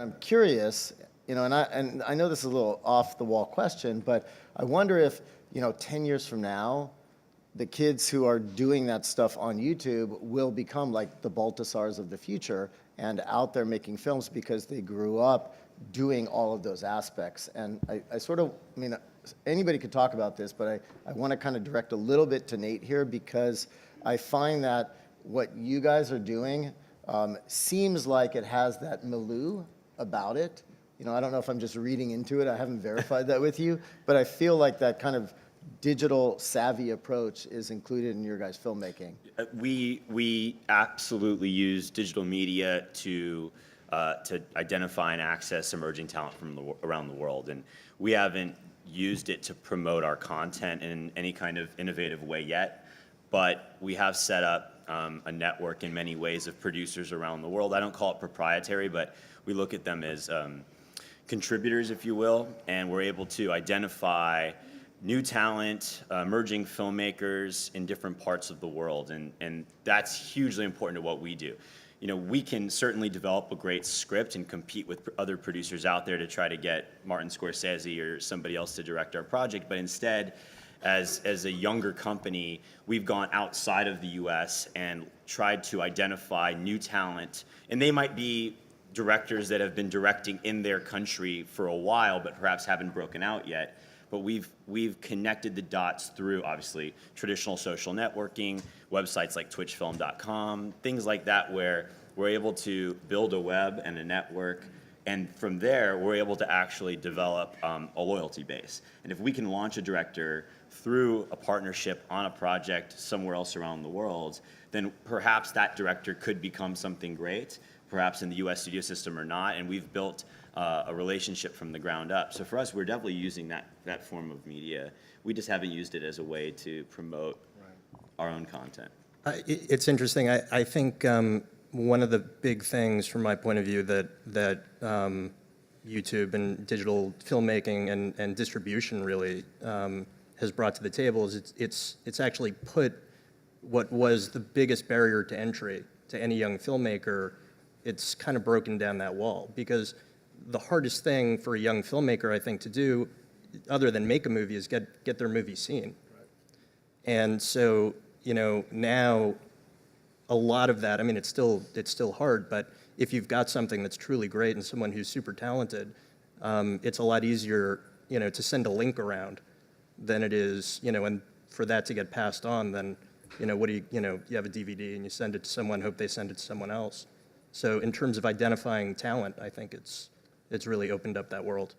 I'm curious, and I know this is a little off the wall question, but I wonder if, 10 years from now, the kids who are doing that stuff on YouTube will become like the Baltasars of the future and out there making films because they grew up doing all of those aspects. And anybody could talk about this, but I want to kind of direct a little bit to Nate here because I find that what you guys are doing seems like it has that milieu about it. I don't know if I'm just reading into it. I haven't verified that with you, but I feel like that kind of digital savvy approach is included in your guys' filmmaking. We absolutely use digital media to identify and access emerging talent from around the world, and we haven't used it to promote our content in any kind of innovative way yet, but we have set up a network in many ways of producers around the world. I don't call it proprietary, but we look at them as contributors, if you will, and we're able to identify new talent, emerging filmmakers in different parts of the world, and that's hugely important to what we do. We can certainly develop a great script and compete with other producers out there to try to get Martin Scorsese or somebody else to direct our project, but instead, as a younger company, we've gone outside of the US and tried to identify new talent, and they might be directors that have been directing in their country for a while, but perhaps haven't broken out yet. But we've connected the dots through, obviously, traditional social networking, websites like twitchfilm.com, things like that, where we're able to build a web and a network, and from there, we're able to actually develop a loyalty base. And if we can launch a director through a partnership on a project somewhere else around the world, then perhaps that director could become something great, perhaps in the US studio system or not, and we've built a relationship from the ground up. So for us, we're definitely using that form of media. We just haven't used it as a way to promote our own content. It's interesting. I think one of the big things from my point of view that YouTube and digital filmmaking and distribution really has brought to the table is it's actually put what was the biggest barrier to entry to any young filmmaker. It's kind of broken down that wall, because the hardest thing for a young filmmaker, I think, to do, other than make a movie, is get their movie seen. Right. And so, now a lot of that, it's still hard, but if you've got something that's truly great and someone who's super talented, it's a lot easier, to send a link around than it is, and for that to get passed on, then, what do you have a DVD and you send it to someone, hope they send it to someone else. So in terms of identifying talent, I think it's really opened up that world.